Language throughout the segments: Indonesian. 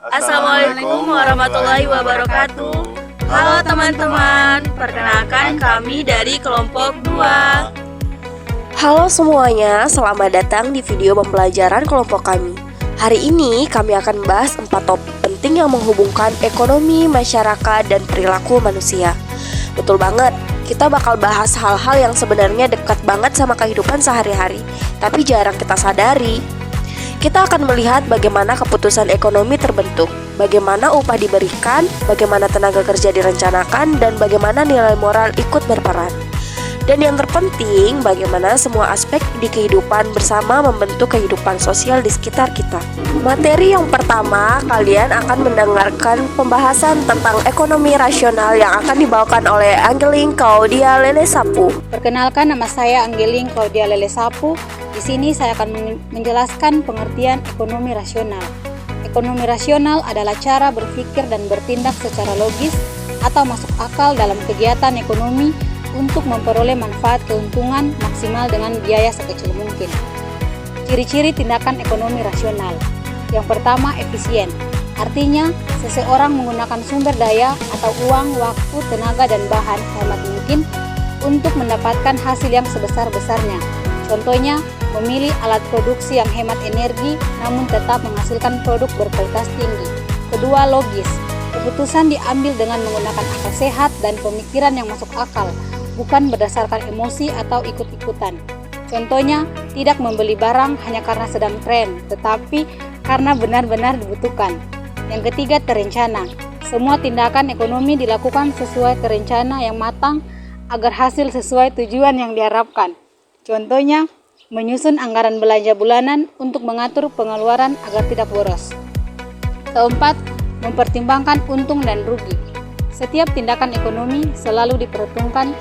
Assalamualaikum warahmatullahi wabarakatuh. Halo teman-teman, perkenalkan kami dari kelompok 2. Halo semuanya, selamat datang di video pembelajaran kelompok kami. Hari ini kami akan membahas 4 topik penting yang menghubungkan ekonomi, masyarakat, dan perilaku manusia. Betul banget, kita bakal bahas hal-hal yang sebenarnya dekat banget sama kehidupan sehari-hari, tapi jarang kita sadari. Kita akan melihat bagaimana keputusan ekonomi terbentuk, bagaimana upah diberikan, bagaimana tenaga kerja direncanakan, dan bagaimana nilai moral ikut berperan. Dan yang terpenting, bagaimana semua aspek di kehidupan bersama membentuk kehidupan sosial di sekitar kita. Materi yang pertama, kalian akan mendengarkan pembahasan tentang ekonomi rasional yang akan dibawakan oleh Anggeling Claudia Lelesapu. Perkenalkan, nama saya Anggeling Claudia Lelesapu. Di sini saya akan menjelaskan pengertian ekonomi rasional. Ekonomi rasional adalah cara berpikir dan bertindak secara logis atau masuk akal dalam kegiatan ekonomi untuk memperoleh manfaat keuntungan maksimal dengan biaya sekecil mungkin. Ciri-ciri tindakan ekonomi rasional. Yang pertama, efisien. Artinya, seseorang menggunakan sumber daya atau uang, waktu, tenaga, dan bahan sehemat mungkin untuk mendapatkan hasil yang sebesar-besarnya. Contohnya, memilih alat produksi yang hemat energi namun tetap menghasilkan produk berkualitas tinggi. Kedua, logis. Keputusan diambil dengan menggunakan akal sehat dan pemikiran yang masuk akal, bukan berdasarkan emosi atau ikut-ikutan. Contohnya, tidak membeli barang hanya karena sedang tren, tetapi karena benar-benar dibutuhkan. Yang ketiga, terencana. Semua tindakan ekonomi dilakukan sesuai terencana yang matang agar hasil sesuai tujuan yang diharapkan. Contohnya, menyusun anggaran belanja bulanan untuk mengatur pengeluaran agar tidak boros. Keempat, mempertimbangkan untung dan rugi. Setiap tindakan ekonomi selalu diperhitungkan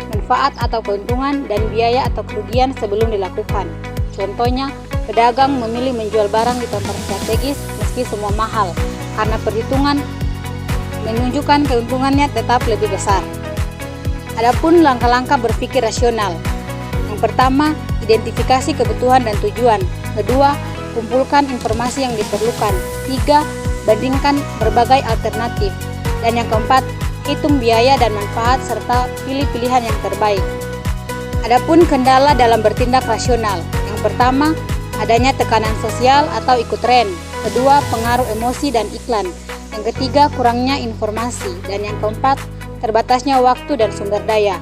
manfaat atau keuntungan dan biaya atau kerugian sebelum dilakukan. Contohnya, pedagang memilih menjual barang di tempat strategis meski semua mahal, karena perhitungan menunjukkan keuntungannya tetap lebih besar. Adapun langkah-langkah berpikir rasional. Yang pertama, identifikasi kebutuhan dan tujuan. Kedua, kumpulkan informasi yang diperlukan. Tiga, bandingkan berbagai alternatif. Dan yang keempat, hitung biaya dan manfaat serta pilih pilihan yang terbaik. Adapun kendala dalam bertindak rasional. Yang pertama, adanya tekanan sosial atau ikut tren. Kedua, pengaruh emosi dan iklan. Yang ketiga, kurangnya informasi. Dan yang keempat, terbatasnya waktu dan sumber daya.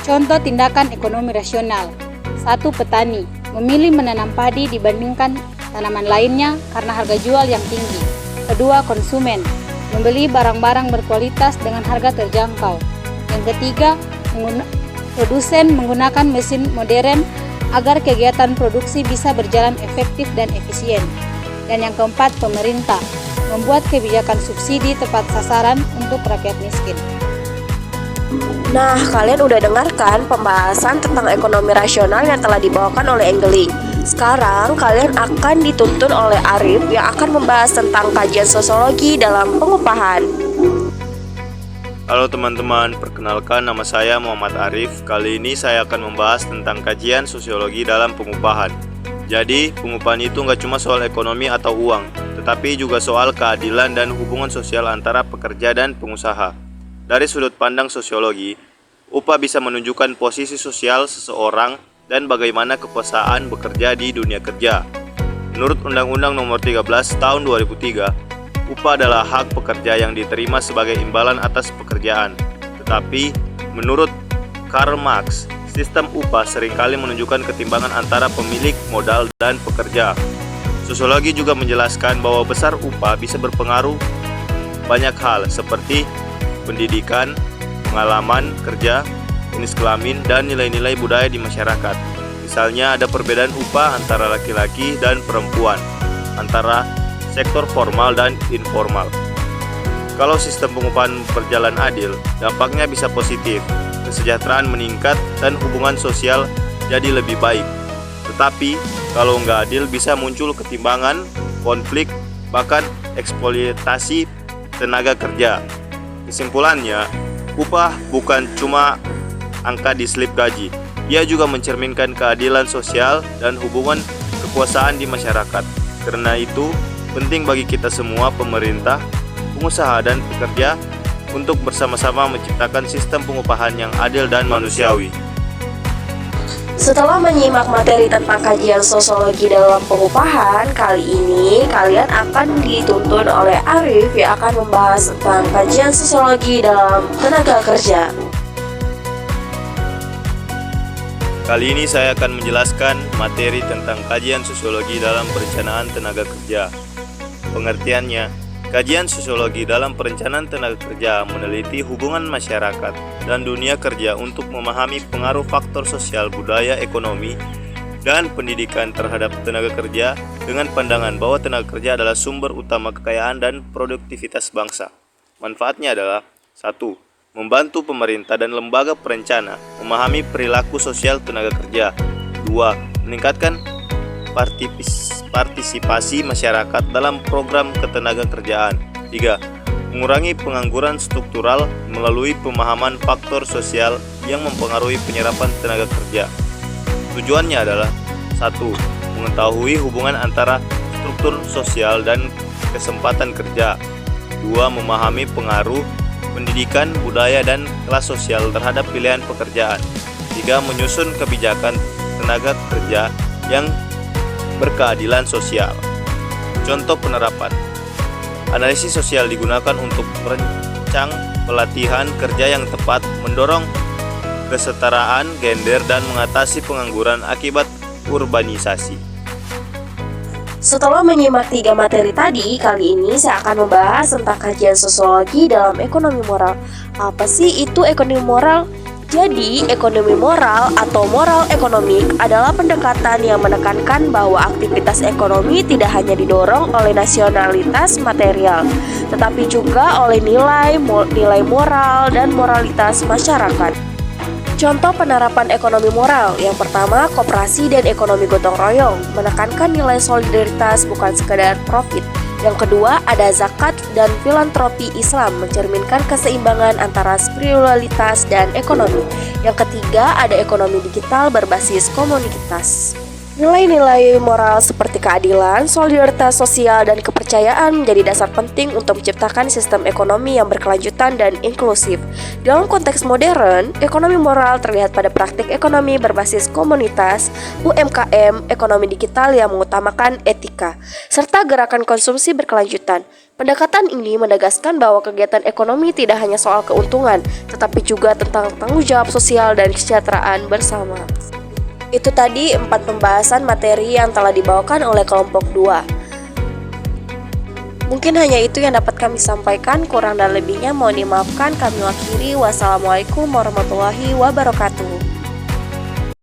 Contoh tindakan ekonomi rasional. 1. Petani memilih menanam padi dibandingkan tanaman lainnya karena harga jual yang tinggi. Kedua, konsumen membeli barang-barang berkualitas dengan harga terjangkau. Yang ketiga, produsen menggunakan mesin modern agar kegiatan produksi bisa berjalan efektif dan efisien. Dan yang keempat, pemerintah membuat kebijakan subsidi tepat sasaran untuk rakyat miskin. Nah, kalian udah dengarkan pembahasan tentang ekonomi rasional yang telah dibawakan oleh Anggeling. Sekarang kalian akan dituntun oleh Arif yang akan membahas tentang kajian sosiologi dalam pengupahan. Halo teman-teman, perkenalkan nama saya Muhammad Arif. Kali ini saya akan membahas tentang kajian sosiologi dalam pengupahan. Jadi, pengupahan itu nggak cuma soal ekonomi atau uang, tetapi juga soal keadilan dan hubungan sosial antara pekerja dan pengusaha. Dari sudut pandang sosiologi, upah bisa menunjukkan posisi sosial seseorang dan bagaimana kepuasaan bekerja di dunia kerja. Menurut Undang-Undang Nomor 13 Tahun 2003, upah adalah hak pekerja yang diterima sebagai imbalan atas pekerjaan. Tetapi, menurut Karl Marx, sistem upah seringkali menunjukkan ketimbangan antara pemilik modal dan pekerja. Sosiologi juga menjelaskan bahwa besar upah bisa berpengaruh banyak hal seperti pendidikan, pengalaman kerja, jenis kelamin, dan nilai-nilai budaya di masyarakat. Misalnya ada perbedaan upah antara laki-laki dan perempuan, antara sektor formal dan informal. Kalau sistem pengupahan berjalan adil, dampaknya bisa positif, kesejahteraan meningkat, dan hubungan sosial jadi lebih baik. Tetapi, kalau nggak adil bisa muncul ketimbangan, konflik, bahkan eksploitasi tenaga kerja. Kesimpulannya, upah bukan cuma angka di slip gaji. Ia juga mencerminkan keadilan sosial dan hubungan kekuasaan di masyarakat. Karena itu, penting bagi kita semua, pemerintah, pengusaha, dan pekerja untuk bersama-sama menciptakan sistem pengupahan yang adil dan manusiawi. Setelah menyimak materi tentang kajian sosiologi dalam pengupahan, kali ini kalian akan dituntun oleh Arif yang akan membahas tentang kajian sosiologi dalam tenaga kerja. Kali ini saya akan menjelaskan materi tentang kajian sosiologi dalam perencanaan tenaga kerja. Pengertiannya, kajian sosiologi dalam perencanaan tenaga kerja meneliti hubungan masyarakat dan dunia kerja untuk memahami pengaruh faktor sosial, budaya, ekonomi, dan pendidikan terhadap tenaga kerja dengan pandangan bahwa tenaga kerja adalah sumber utama kekayaan dan produktivitas bangsa. Manfaatnya adalah 1. Membantu pemerintah dan lembaga perencana memahami perilaku sosial tenaga kerja. 2. Meningkatkan partisipasi masyarakat dalam program ketenagakerjaan. 3. Mengurangi pengangguran struktural melalui pemahaman faktor sosial yang mempengaruhi penyerapan tenaga kerja. Tujuannya adalah 1. Mengetahui hubungan antara struktur sosial dan kesempatan kerja. 2. Memahami pengaruh pendidikan, budaya, dan kelas sosial terhadap pilihan pekerjaan. 3. Menyusun kebijakan tenaga kerja yang berkeadilan sosial. Contoh penerapan. Analisis sosial digunakan untuk merancang pelatihan kerja yang tepat, mendorong kesetaraan gender, dan mengatasi pengangguran akibat urbanisasi. Setelah menyimak 3 materi tadi, kali ini saya akan membahas tentang kajian sosiologi dalam ekonomi moral. Apa sih itu ekonomi moral? Jadi, ekonomi moral atau moral ekonomik adalah pendekatan yang menekankan bahwa aktivitas ekonomi tidak hanya didorong oleh nasionalitas material, tetapi juga oleh nilai moral dan moralitas masyarakat. Contoh penerapan ekonomi moral. Yang pertama, koperasi dan ekonomi gotong royong, menekankan nilai solidaritas bukan sekedar profit. Yang kedua, ada zakat dan filantropi Islam, mencerminkan keseimbangan antara spiritualitas dan ekonomi. Yang ketiga, ada ekonomi digital berbasis komunitas. Nilai-nilai moral seperti keadilan, solidaritas sosial, dan kepercayaan menjadi dasar penting untuk menciptakan sistem ekonomi yang berkelanjutan dan inklusif. Dalam konteks modern, ekonomi moral terlihat pada praktik ekonomi berbasis komunitas, UMKM, ekonomi digital yang mengutamakan etika, serta gerakan konsumsi berkelanjutan. Pendekatan ini menegaskan bahwa kegiatan ekonomi tidak hanya soal keuntungan, tetapi juga tentang tanggung jawab sosial dan kesejahteraan bersama. Itu tadi 4 pembahasan materi yang telah dibawakan oleh kelompok 2. Mungkin hanya itu yang dapat kami sampaikan, kurang dan lebihnya mohon dimaafkan. Kami akhiri. Wassalamualaikum warahmatullahi wabarakatuh.